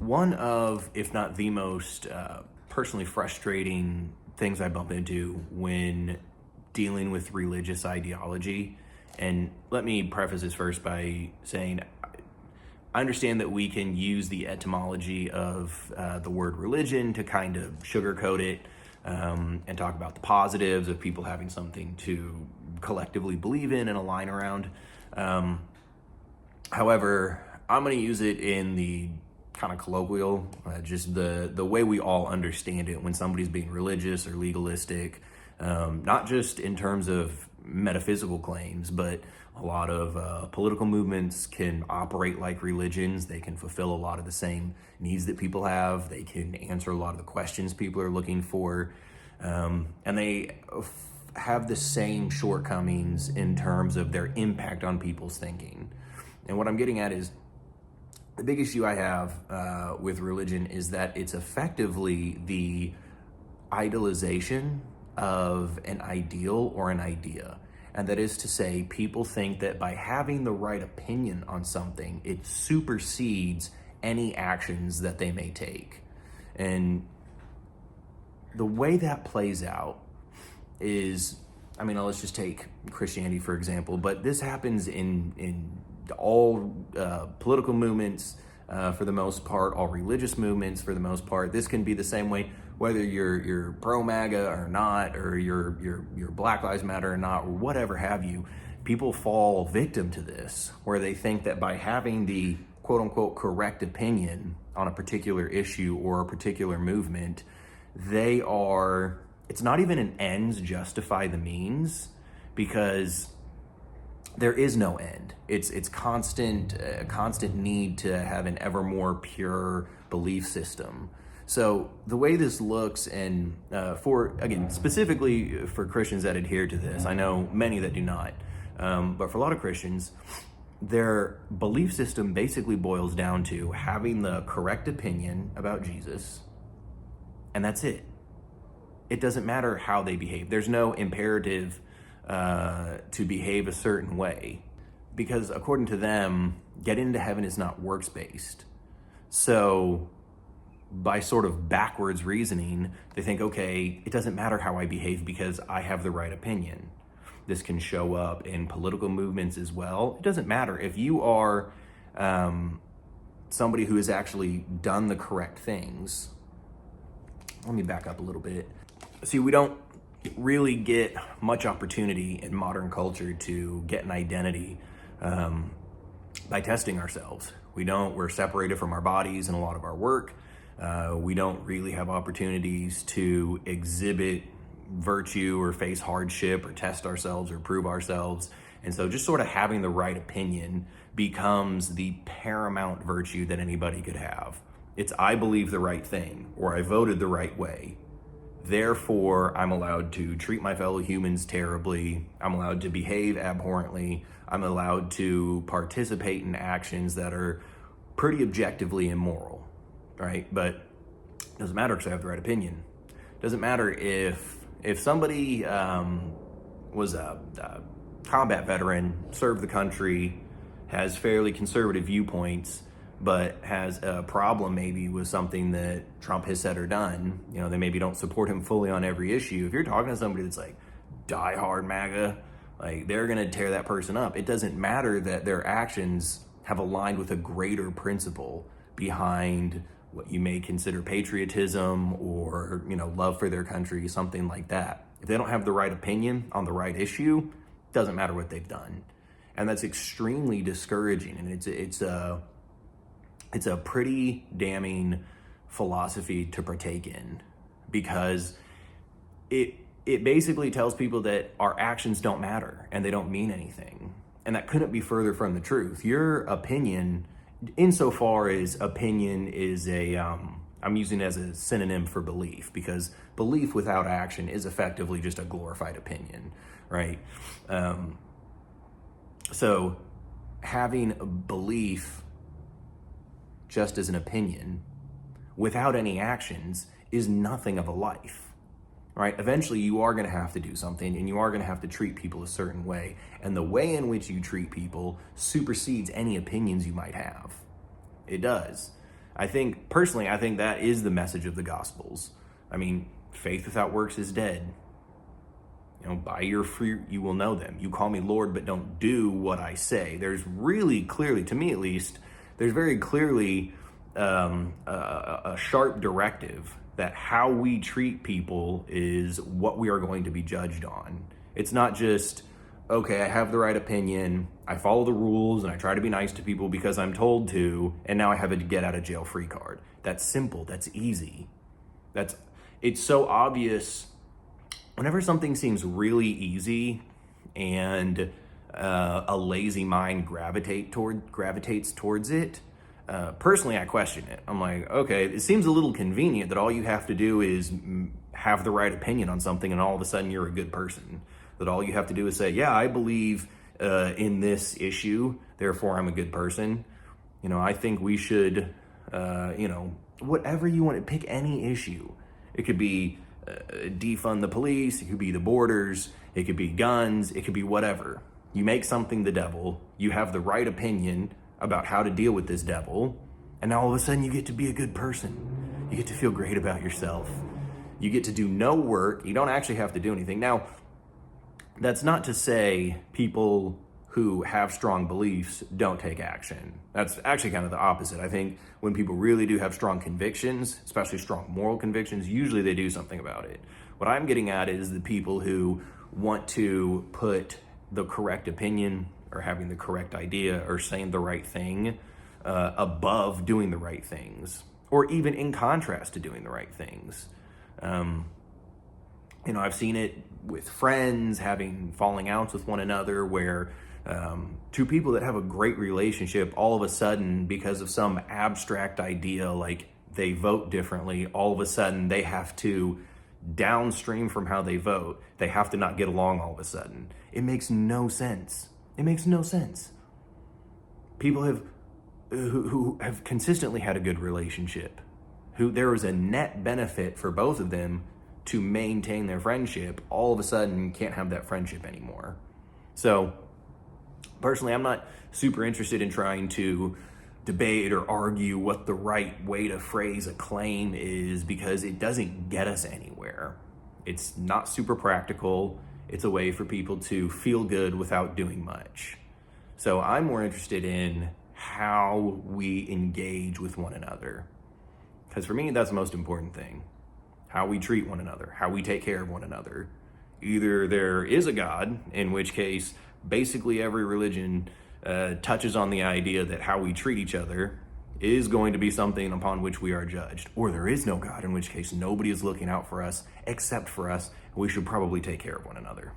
One of, if not the most personally frustrating things I bump into when dealing with religious ideology, and let me preface this first by saying I understand that we can use the etymology of the word religion to kind of sugarcoat it and talk about the positives of people having something to collectively believe in and align around. However, I'm going to use it in the kind of colloquial, just the way we all understand it when somebody's being religious or legalistic, not just in terms of metaphysical claims, but a lot of political movements can operate like religions. They can fulfill a lot of the same needs that people have. They can answer a lot of the questions people are looking for. And they have the same shortcomings in terms of their impact on people's thinking. And what I'm getting at is the big issue I have with religion is that it's effectively the idolization of an ideal or an idea. And that is to say, people think that by having the right opinion on something, it supersedes any actions that they may take. And the way that plays out is, let's just take Christianity, for example, but this happens in all political movements for the most part, all religious movements for the most part. This can be the same way whether you're pro MAGA or not, or you're Black Lives Matter or not, or whatever have you. People fall victim to this, where they think that by having the quote unquote correct opinion on a particular issue or a particular movement, it's not even an ends justify the means, because there is no end. It's constant need to have an ever more pure belief system. So the way this looks, and specifically for Christians that adhere to this, I know many that do not, but for a lot of Christians, their belief system basically boils down to having the correct opinion about Jesus, and that's it. It doesn't matter how they behave. There's no imperative to behave a certain way, because according to them, getting into heaven is not works-based. So by sort of backwards reasoning, they think, okay, it doesn't matter how I behave because I have the right opinion. This can show up in political movements as well. It doesn't matter if you are somebody who has actually done the correct things. Let me back up a little bit. See, we don't really get much opportunity in modern culture to get an identity by testing ourselves. We're separated from our bodies in a lot of our work. We don't really have opportunities to exhibit virtue or face hardship or test ourselves or prove ourselves. And so just sort of having the right opinion becomes the paramount virtue that anybody could have. It's I believe the right thing, or I voted the right way. Therefore, I'm allowed to treat my fellow humans terribly. I'm allowed to behave abhorrently. I'm allowed to participate in actions that are pretty objectively immoral, right? But it doesn't matter because I have the right opinion. It doesn't matter if somebody was a combat veteran, served the country, has fairly conservative viewpoints, but has a problem maybe with something that Trump has said or done. They maybe don't support him fully on every issue. If you're talking to somebody that's like diehard MAGA, like they're gonna tear that person up. It doesn't matter that their actions have aligned with a greater principle behind what you may consider patriotism or, love for their country, something like that. If they don't have the right opinion on the right issue, it doesn't matter what they've done. And that's extremely discouraging. And it's a pretty damning philosophy to partake in, because it basically tells people that our actions don't matter and they don't mean anything. And that couldn't be further from the truth. Your opinion, insofar as opinion is I'm using it as a synonym for belief, because belief without action is effectively just a glorified opinion, right? So having a belief just as an opinion without any actions is nothing of a life, right? Eventually you are going to have to do something, and you are going to have to treat people a certain way. And the way in which you treat people supersedes any opinions you might have. It does. Personally, I think that is the message of the Gospels. I mean, faith without works is dead. By your fruit you will know them. You call me Lord, but don't do what I say. There's really clearly, to me at least, there's very clearly a sharp directive that how we treat people is what we are going to be judged on. It's not just, okay, I have the right opinion, I follow the rules, and I try to be nice to people because I'm told to, and now I have a get out of jail free card. That's simple, that's easy. It's so obvious. Whenever something seems really easy and a lazy mind gravitates towards it, personally, I question it. I'm like, okay, it seems a little convenient that all you have to do is have the right opinion on something and all of a sudden you're a good person. That all you have to do is say, yeah, I believe in this issue, therefore I'm a good person. I think we should, whatever you want to pick, any issue. It could be defund the police, it could be the borders, it could be guns, it could be whatever. You make something the devil, you have the right opinion about how to deal with this devil, and now all of a sudden you get to be a good person. You get to feel great about yourself. You get to do no work, you don't actually have to do anything. Now, that's not to say people who have strong beliefs don't take action. That's actually kind of the opposite. I think when people really do have strong convictions, especially strong moral convictions, usually they do something about it. What I'm getting at is the people who want to put the correct opinion or having the correct idea or saying the right thing above doing the right things, or even in contrast to doing the right things. I've seen it with friends having falling outs with one another where two people that have a great relationship, all of a sudden, because of some abstract idea, like they vote differently, all of a sudden they have to, downstream from how they vote, they have to not get along all of a sudden. It makes no sense. It makes no sense. People who have consistently had a good relationship, who there was a net benefit for both of them to maintain their friendship, all of a sudden can't have that friendship anymore. So personally, I'm not super interested in trying to debate or argue what the right way to phrase a claim is, because it doesn't get us anywhere. It's not super practical. It's a way for people to feel good without doing much. So I'm more interested in how we engage with one another, because for me, that's the most important thing. How we treat one another, how we take care of one another. Either there is a God, in which case basically every religion touches on the idea that how we treat each other is going to be something upon which we are judged. Or there is no God, in which case nobody is looking out for us except for us. We should probably take care of one another.